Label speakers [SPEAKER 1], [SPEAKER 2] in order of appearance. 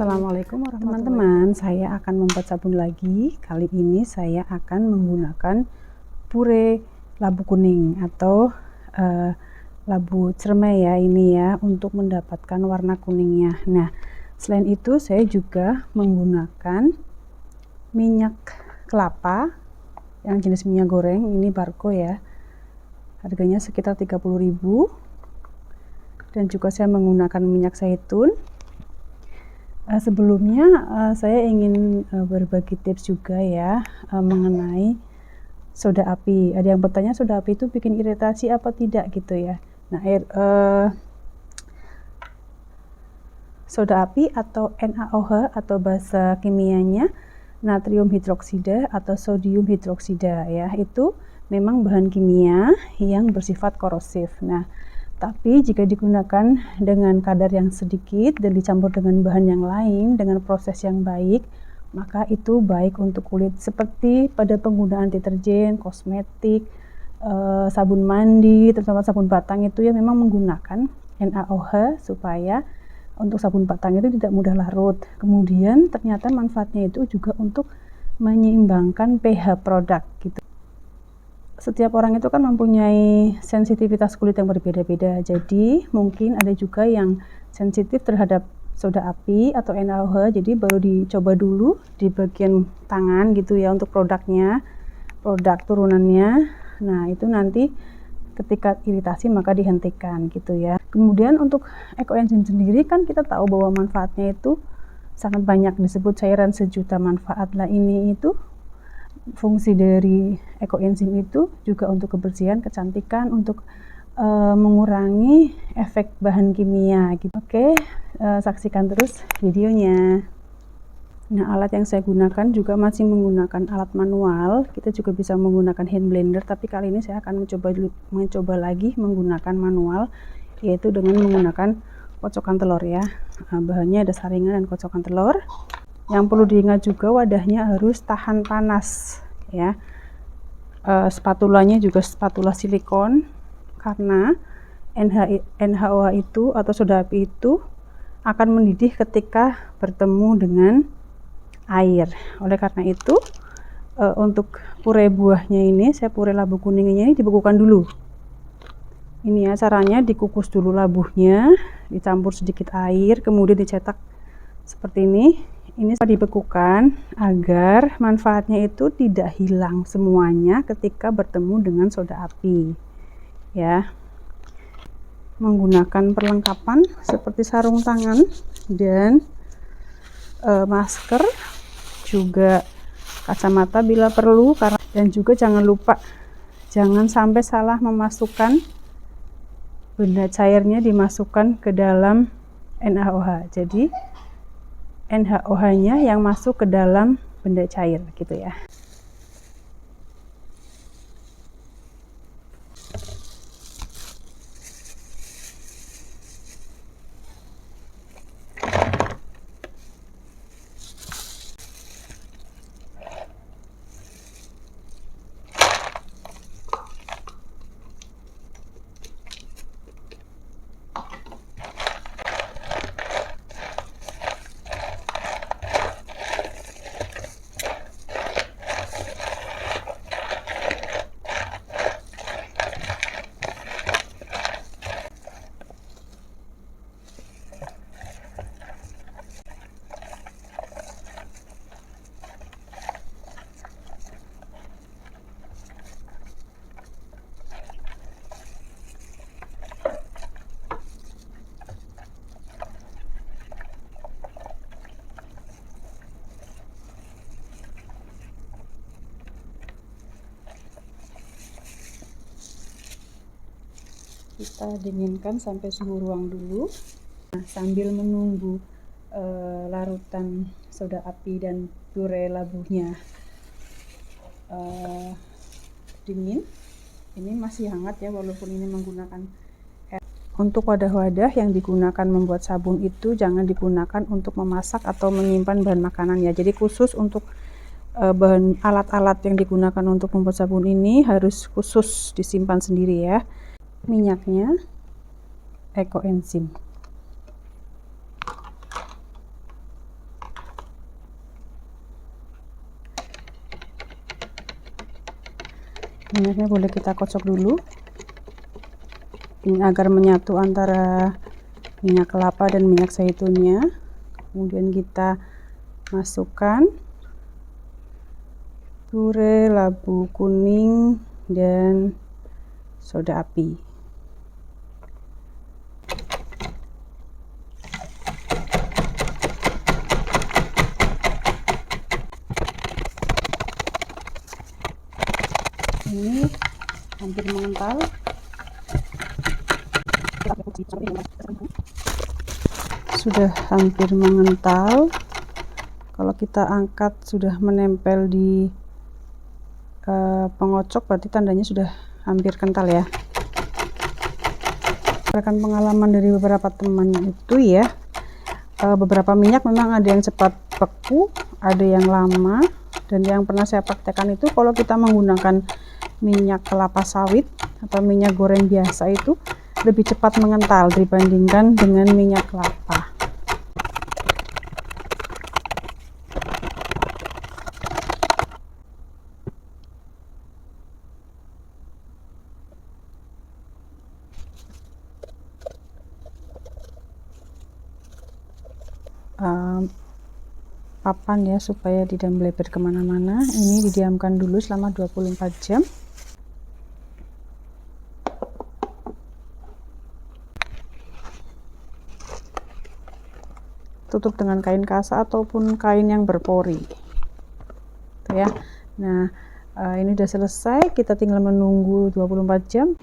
[SPEAKER 1] Assalamualaikum warahmatullahi wabarakatuh. Teman-teman, saya akan membuat sabun lagi. Kali ini saya akan menggunakan pure labu kuning atau labu cermai ya, ini ya, untuk mendapatkan warna kuningnya. Nah, selain itu saya juga menggunakan minyak kelapa yang jenis minyak goreng, ini Bargo ya. Harganya sekitar 30.000. Dan juga saya menggunakan minyak zaitun. Sebelumnya saya ingin berbagi tips juga ya mengenai soda api. Ada yang bertanya soda api itu bikin iritasi apa tidak gitu ya. Nah, soda api atau NaOH atau bahasa kimianya natrium hidroksida atau sodium hidroksida ya, itu memang bahan kimia yang bersifat korosif. Nah, tapi jika digunakan dengan kadar yang sedikit dan dicampur dengan bahan yang lain dengan proses yang baik, maka itu baik untuk kulit, seperti pada penggunaan deterjen, kosmetik, sabun mandi, terutama sabun batang itu ya memang menggunakan NaOH supaya untuk sabun batang itu tidak mudah larut. Kemudian ternyata manfaatnya itu juga untuk menyeimbangkan pH produk gitu. Setiap orang itu kan mempunyai sensitivitas kulit yang berbeda-beda, jadi mungkin ada juga yang sensitif terhadap soda api atau NaOH, jadi baru dicoba dulu di bagian tangan gitu ya untuk produk turunannya. Nah, itu nanti ketika iritasi maka dihentikan gitu ya. Kemudian untuk ekoenzim sendiri kan kita tahu bahwa manfaatnya itu sangat banyak, disebut cairan sejuta manfaat. Lah ini itu fungsi dari ekoenzim itu juga untuk kebersihan, kecantikan, untuk mengurangi efek bahan kimia gitu. Oke, saksikan terus videonya. Nah, alat yang saya gunakan juga masih menggunakan alat manual. Kita juga bisa menggunakan hand blender, tapi kali ini saya akan mencoba lagi menggunakan manual, yaitu dengan menggunakan kocokan telur ya. Bahannya ada saringan dan kocokan telur. Yang perlu diingat juga wadahnya harus tahan panas ya. Spatulanya juga spatula silikon, karena NaOH itu atau soda api itu akan mendidih ketika bertemu dengan air. Oleh karena itu untuk pure buahnya ini, saya pure labu kuningnya ini dibekukan dulu. Ini ya caranya, dikukus dulu labunya, dicampur sedikit air, kemudian dicetak seperti ini. Ini dibekukan agar manfaatnya itu tidak hilang semuanya ketika bertemu dengan soda api ya. Menggunakan perlengkapan seperti sarung tangan dan masker, juga kacamata bila perlu, dan juga jangan lupa jangan sampai salah memasukkan benda cairnya, dimasukkan ke dalam NaOH. Jadi NaOH-nya yang masuk ke dalam benda cair gitu ya. Kita dinginkan sampai suhu ruang dulu. Nah, sambil menunggu larutan soda api dan pure labunya dingin, ini masih hangat ya, walaupun ini menggunakan air. Untuk wadah-wadah yang digunakan membuat sabun itu jangan digunakan untuk memasak atau menyimpan bahan makanan ya. Jadi khusus untuk bahan alat-alat yang digunakan untuk membuat sabun ini harus khusus disimpan sendiri ya. Minyaknya ekoenzim. Minyaknya boleh kita kocok dulu ini agar menyatu antara minyak kelapa dan minyak zaitunnya. Kemudian kita masukkan pure labu kuning dan soda api. Ini hampir mengental. Sudah hampir mengental. Kalau kita angkat sudah menempel di pengocok, berarti tandanya sudah hampir kental ya. Berdasarkan pengalaman dari beberapa teman itu ya, beberapa minyak memang ada yang cepat beku, ada yang lama, dan yang pernah saya praktekkan itu kalau kita menggunakan minyak kelapa sawit atau minyak goreng biasa itu lebih cepat mengental dibandingkan dengan minyak kelapa. Papan ya supaya tidak melebar kemana-mana. Ini didiamkan dulu selama 24 jam. Tutup dengan kain kasa ataupun kain yang berpori. Tuh ya. Nah, ini udah selesai, kita tinggal menunggu 24 jam.